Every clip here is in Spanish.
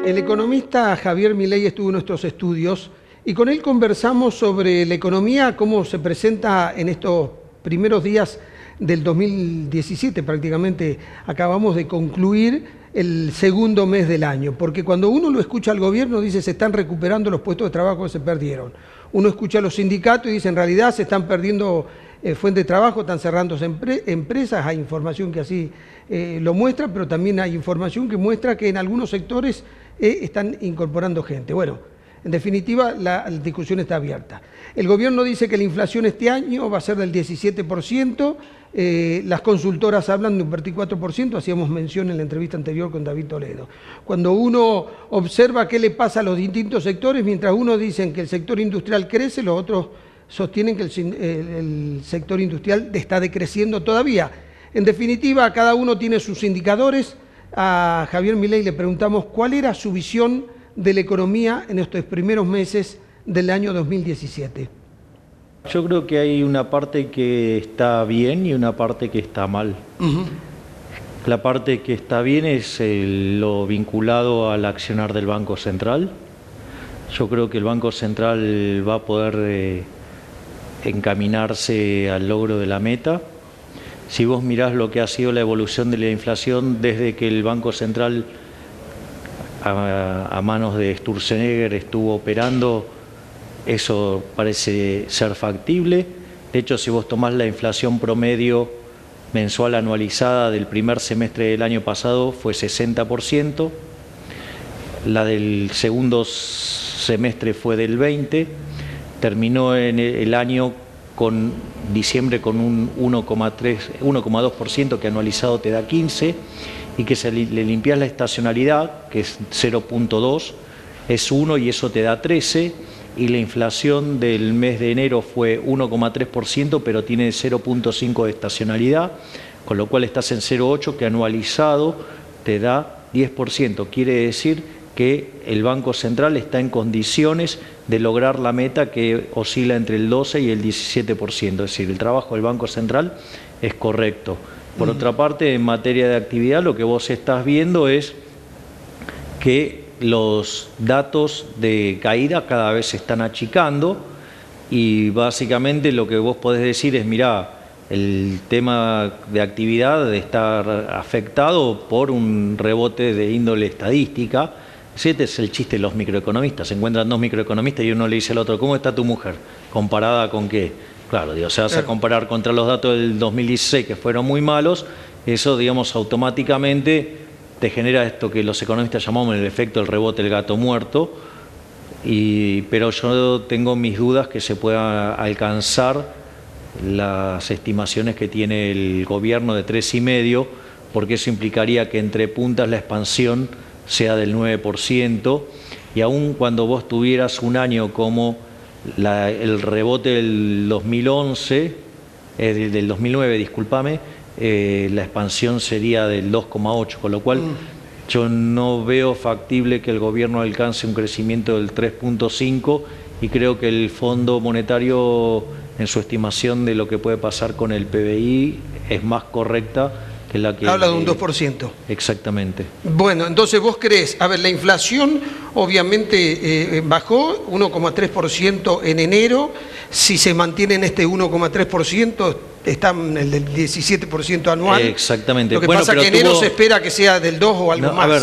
El economista Javier Milei estuvo en nuestros estudios y con él conversamos sobre la economía, cómo se presenta en estos primeros días del 2017, prácticamente acabamos de concluir el segundo mes del año, porque cuando uno lo escucha al gobierno dice se están recuperando los puestos de trabajo que se perdieron. Uno escucha a los sindicatos y dice en realidad se están perdiendo fuentes de trabajo, están cerrándose empresas, hay información que así lo muestra, pero también hay información que muestra que en algunos sectores están incorporando gente. Bueno, en definitiva la discusión está abierta. El gobierno dice que la inflación este año va a ser del 17%, las consultoras hablan de un 24%, hacíamos mención en la entrevista anterior con David Toledo. Cuando uno observa qué le pasa a los distintos sectores, mientras unos dicen que el sector industrial crece, los otros sostienen que el sector industrial está decreciendo todavía. En definitiva, cada uno tiene sus indicadores. A Javier Milei le preguntamos cuál era su visión de la economía en estos primeros meses del año 2017. Yo creo que hay una parte que está bien y una parte que está mal. La parte que está bien es lo vinculado al accionar del Banco Central. Yo creo que el Banco Central va a poder encaminarse al logro de la meta. Si vos mirás lo que ha sido la evolución de la inflación desde que el Banco Central a manos de Sturzenegger estuvo operando, eso parece ser factible. De hecho, si vos tomás la inflación promedio mensual anualizada del primer semestre del año pasado fue 60%, la del segundo semestre fue del 20%, terminó en el año con diciembre con un 1,2% que anualizado te da 15%, y que si le limpias la estacionalidad, que es 0,2, es 1 y eso te da 13%, y la inflación del mes de enero fue 1,3%, pero tiene 0,5 de estacionalidad, con lo cual estás en 0,8, que anualizado te da 10%. Quiere decir que el Banco Central está en condiciones de lograr la meta que oscila entre el 12 y el 17%. Es decir, el trabajo del Banco Central es correcto. Por otra parte, en materia de actividad, lo que vos estás viendo es que los datos de caída cada vez se están achicando y básicamente lo que vos podés decir es, mirá, el tema de actividad está afectado por un rebote de índole estadística. Este es el chiste de los microeconomistas. Se encuentran dos microeconomistas y uno le dice al otro, ¿cómo está tu mujer? ¿Comparada con qué? Claro, digo, se vas a comparar contra los datos del 2016 que fueron muy malos, eso, digamos, automáticamente te genera esto que los economistas llamamos el efecto del rebote del gato muerto, pero yo tengo mis dudas que se pueda alcanzar las estimaciones que tiene el gobierno de 3,5, porque eso implicaría que entre puntas la expansión sea del 9%, y aun cuando vos tuvieras un año como el rebote del 2011, del 2009, discúlpame, la expansión sería del 2,8, con lo cual yo no veo factible que el gobierno alcance un crecimiento del 3,5, y creo que el Fondo Monetario en su estimación de lo que puede pasar con el PBI es más correcta que la que... Habla de un 2%. Exactamente. Bueno, entonces vos creés, a ver, la inflación obviamente bajó 1,3% en enero, si se mantiene en este 1,3%, está en el del 17% anual. Exactamente. Lo que pasa es que enero se espera que sea del 2 o algo más. A ver,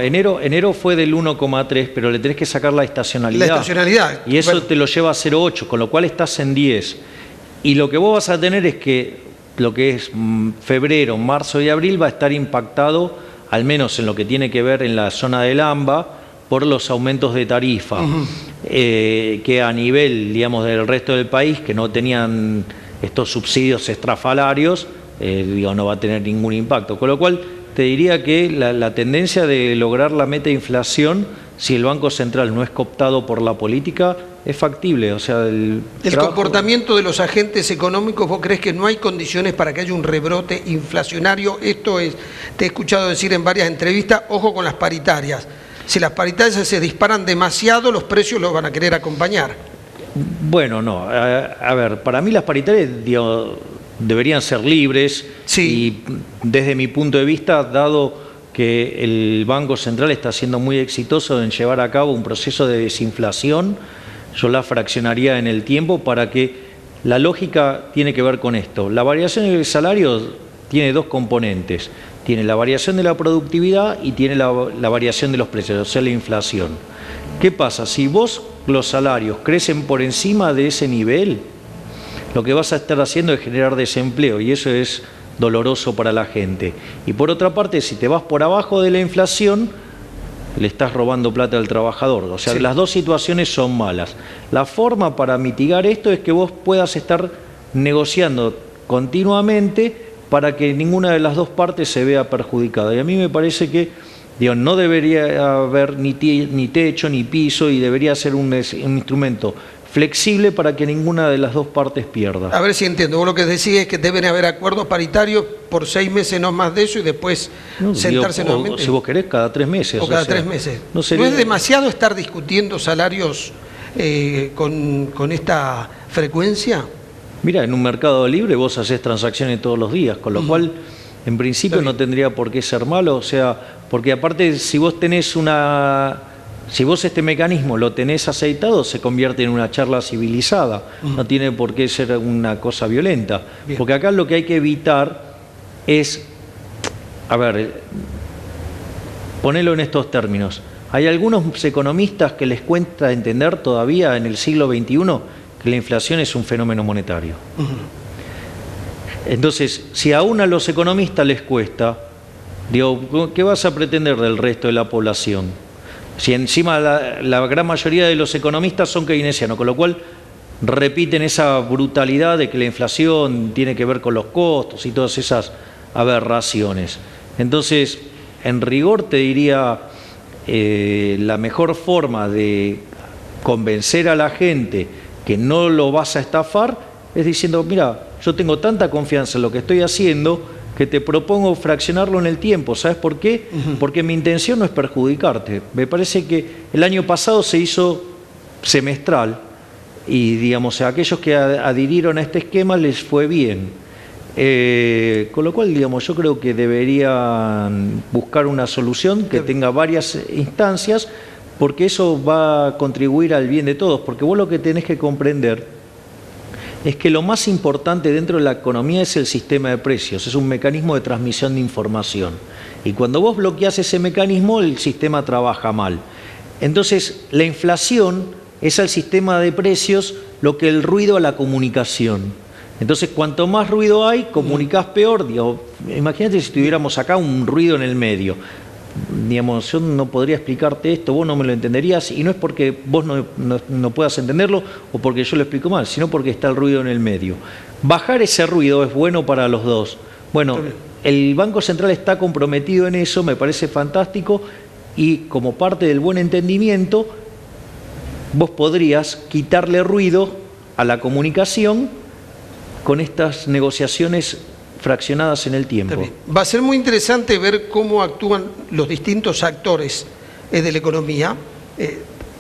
enero fue del 1,3, pero le tenés que sacar la estacionalidad. La estacionalidad. Y eso te lo lleva a 0,8, con lo cual estás en 10. Y lo que vos vas a tener es que lo que es febrero, marzo y abril va a estar impactado, al menos en lo que tiene que ver en la zona del AMBA, por los aumentos de tarifa, que a nivel, digamos, del resto del país, que no tenían estos subsidios estrafalarios, no va a tener ningún impacto. Con lo cual, te diría que la tendencia de lograr la meta de inflación, si el Banco Central no es cooptado por la política, es factible. O sea, el comportamiento de los agentes económicos, ¿vos crees que no hay condiciones para que haya un rebrote inflacionario? Esto es, te he escuchado decir en varias entrevistas, ojo con las paritarias. Si las paritarias se disparan demasiado, los precios los van a querer acompañar. Bueno, no. A ver, para mí las paritarias deberían ser libres. Sí. Y desde mi punto de vista, dado que el Banco Central está siendo muy exitoso en llevar a cabo un proceso de desinflación. Yo la fraccionaría en el tiempo para que la lógica tiene que ver con esto. La variación del salario tiene dos componentes. Tiene la variación de la productividad y tiene la variación de los precios, o sea, la inflación. ¿Qué pasa? Si vos los salarios crecen por encima de ese nivel, lo que vas a estar haciendo es generar desempleo y eso es doloroso para la gente. Y por otra parte, si te vas por abajo de la inflación, le estás robando plata al trabajador. O sea, las dos situaciones son malas. La forma para mitigar esto es que vos puedas estar negociando continuamente para que ninguna de las dos partes se vea perjudicada. Y a mí me parece que no debería haber ni techo ni piso y debería ser un instrumento flexible para que ninguna de las dos partes pierda. A ver si entiendo. Vos lo que decís es que deben haber acuerdos paritarios por 6 meses, no más de eso, y después sentarse nuevamente. Si vos querés, cada 3 meses. O cada 3 meses. ¿No es demasiado estar discutiendo salarios con esta frecuencia? Mira, en un mercado libre vos hacés transacciones todos los días, con lo cual, en principio, no tendría por qué ser malo. O sea, porque aparte, si vos tenés Si vos este mecanismo lo tenés aceitado, se convierte en una charla civilizada. No tiene por qué ser una cosa violenta. Bien. Porque acá lo que hay que evitar es, a ver, ponelo en estos términos. Hay algunos economistas que les cuesta entender todavía en el siglo XXI que la inflación es un fenómeno monetario. Entonces, si aún a los economistas les cuesta, digo, ¿qué vas a pretender del resto de la población? Si encima la gran mayoría de los economistas son keynesianos, con lo cual repiten esa brutalidad de que la inflación tiene que ver con los costos y todas esas aberraciones. Entonces, en rigor te diría, la mejor forma de convencer a la gente que no lo vas a estafar es diciendo, mira, yo tengo tanta confianza en lo que estoy haciendo que te propongo fraccionarlo en el tiempo. ¿Sabes por qué? Porque mi intención no es perjudicarte. Me parece que el año pasado se hizo semestral y, digamos, a aquellos que adhirieron a este esquema les fue bien. Con lo cual, digamos, yo creo que deberían buscar una solución que tenga varias instancias, porque eso va a contribuir al bien de todos. Porque vos lo que tenés que comprender es que lo más importante dentro de la economía es el sistema de precios, es un mecanismo de transmisión de información. Y cuando vos bloqueás ese mecanismo, el sistema trabaja mal. Entonces, la inflación es al sistema de precios lo que el ruido a la comunicación. Entonces, cuanto más ruido hay, comunicás peor. Digo, imagínate si tuviéramos acá un ruido en el medio. Digamos, yo no podría explicarte esto, vos no me lo entenderías, y no es porque vos no puedas entenderlo o porque yo lo explico mal, sino porque está el ruido en el medio. Bajar ese ruido es bueno para los dos. Bueno, el Banco Central está comprometido en eso, me parece fantástico, y como parte del buen entendimiento, vos podrías quitarle ruido a la comunicación con estas negociaciones fraccionadas en el tiempo. Va a ser muy interesante ver cómo actúan los distintos actores de la economía,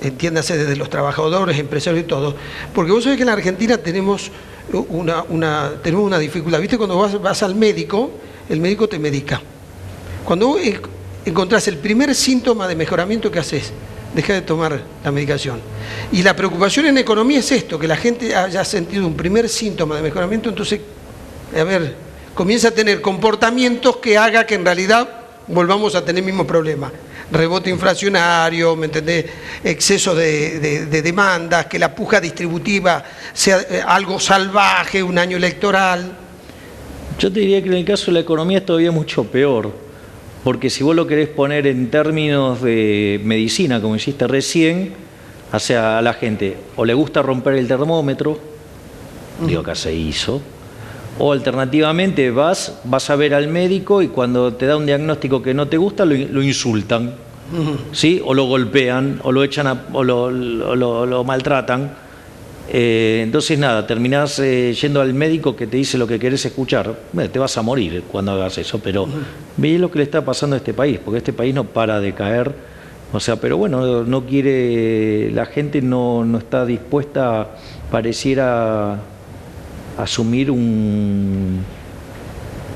entiéndase desde los trabajadores, empresarios y todo, porque vos sabés que en la Argentina tenemos una dificultad. ¿Viste? Cuando vas al médico, el médico te medica. Cuando vos encontrás el primer síntoma de mejoramiento, ¿qué haces? Deja de tomar la medicación. Y la preocupación en economía es esto, que la gente haya sentido un primer síntoma de mejoramiento, entonces, a ver, comienza a tener comportamientos que haga que en realidad volvamos a tener el mismo problema. Rebote inflacionario, ¿me entendés? Exceso de demandas, que la puja distributiva sea algo salvaje, un año electoral. Yo te diría que en el caso de la economía es todavía mucho peor, porque si vos lo querés poner en términos de medicina, como hiciste recién, o sea, a la gente o le gusta romper el termómetro, digo, acá se hizo, o alternativamente vas a ver al médico y cuando te da un diagnóstico que no te gusta lo insultan, ¿sí? O lo golpean, o lo echan o lo maltratan. Entonces nada, terminás yendo al médico que te dice lo que querés escuchar. Bueno, te vas a morir cuando hagas eso, pero ve lo que le está pasando a este país, porque este país no para de caer. O sea, pero bueno, no quiere, la gente no está dispuesta, pareciera, asumir un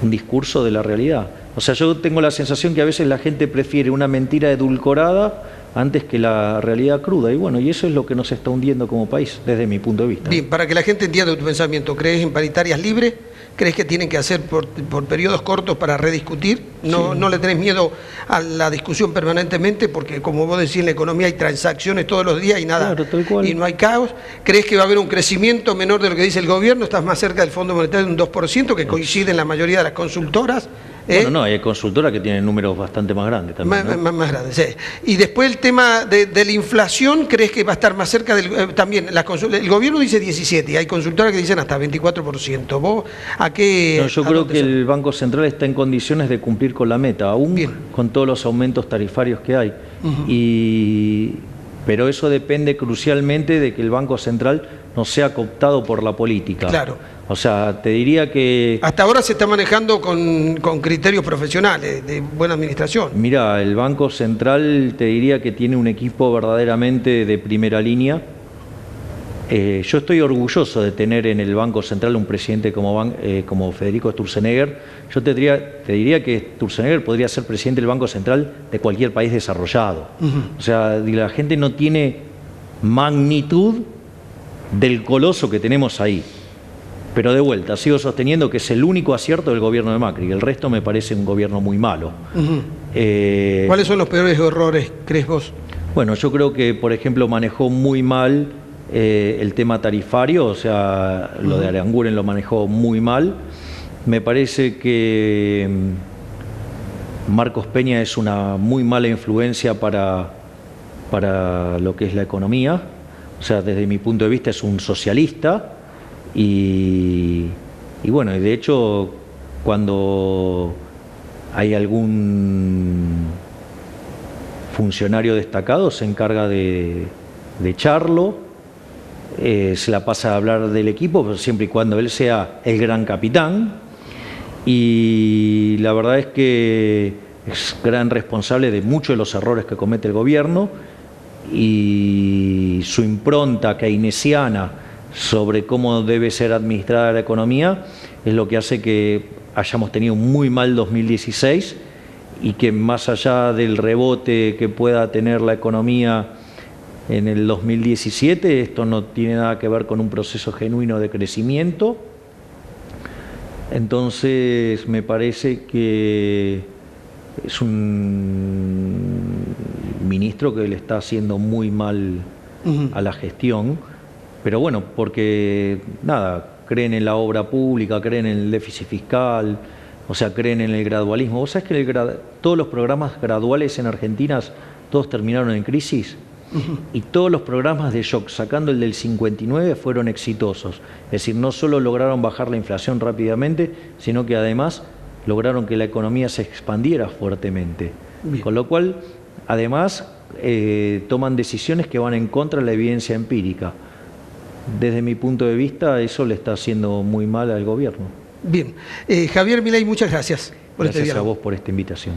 discurso de la realidad. O sea, yo tengo la sensación que a veces la gente prefiere una mentira edulcorada antes que la realidad cruda. Y bueno, y eso es lo que nos está hundiendo como país, desde mi punto de vista. Bien, para que la gente entienda tu pensamiento, ¿crees en paritarias libres? ¿Crees que tienen que hacer por periodos cortos para rediscutir? ¿No, Sí. no le tenés miedo a la discusión permanentemente? Porque como vos decís, en la economía hay transacciones todos los días y nada, Claro, tal cual. y no hay caos. ¿Crees que va a haber un crecimiento menor de lo que dice el gobierno? ¿Estás más cerca del Fondo Monetario de un 2%, que coincide en la mayoría de las consultoras? Bueno, no, hay consultoras que tienen números bastante más grandes también, ¿no? Más grandes, sí. Y después el tema de la inflación, ¿crees que va a estar más cerca del... también, el gobierno dice 17, y hay consultoras que dicen hasta 24%. ¿Vos a qué...? No, yo creo que el Banco Central está en condiciones de cumplir con la meta, aún Bien. con todos los aumentos tarifarios que hay. Pero eso depende crucialmente de que el Banco Central no sea cooptado por la política. Claro. O sea, te diría que... Hasta ahora se está manejando con criterios profesionales, de buena administración. Mira, el Banco Central te diría que tiene un equipo verdaderamente de primera línea. Yo estoy orgulloso de tener en el Banco Central un presidente como Federico Sturzenegger. Yo te diría que Sturzenegger podría ser presidente del Banco Central de cualquier país desarrollado. O sea, la gente no tiene magnitud del coloso que tenemos ahí. Pero de vuelta, sigo sosteniendo que es el único acierto del gobierno de Macri. El resto me parece un gobierno muy malo. ¿Cuáles son los peores errores, crees vos? Bueno, yo creo que, por ejemplo, manejó muy mal el tema tarifario, o sea, lo de Aranguren lo manejó muy mal. Me parece que Marcos Peña es una muy mala influencia para lo que es la economía. O sea, desde mi punto de vista es un socialista. Y bueno, y de hecho, cuando hay algún funcionario destacado, se encarga de echarlo, se la pasa a hablar del equipo, pero siempre y cuando él sea el gran capitán. Y la verdad es que es gran responsable de muchos de los errores que comete el gobierno, y su impronta keynesiana sobre cómo debe ser administrada la economía es lo que hace que hayamos tenido un muy mal 2016 y que más allá del rebote que pueda tener la economía en el 2017, esto no tiene nada que ver con un proceso genuino de crecimiento. Entonces me parece que es un ministro que le está haciendo muy mal a la gestión. Pero bueno, porque nada, creen en la obra pública, creen en el déficit fiscal, o sea, creen en el gradualismo. ¿Vos sabés que todos los programas graduales en Argentina, todos terminaron en crisis? Y todos los programas de shock, sacando el del 59, fueron exitosos. Es decir, no solo lograron bajar la inflación rápidamente, sino que además lograron que la economía se expandiera fuertemente. Bien. Con lo cual, además, toman decisiones que van en contra de la evidencia empírica. Desde mi punto de vista, eso le está haciendo muy mal al gobierno. Bien. Javier Milei, muchas gracias por este diálogo. Gracias a vos por esta invitación.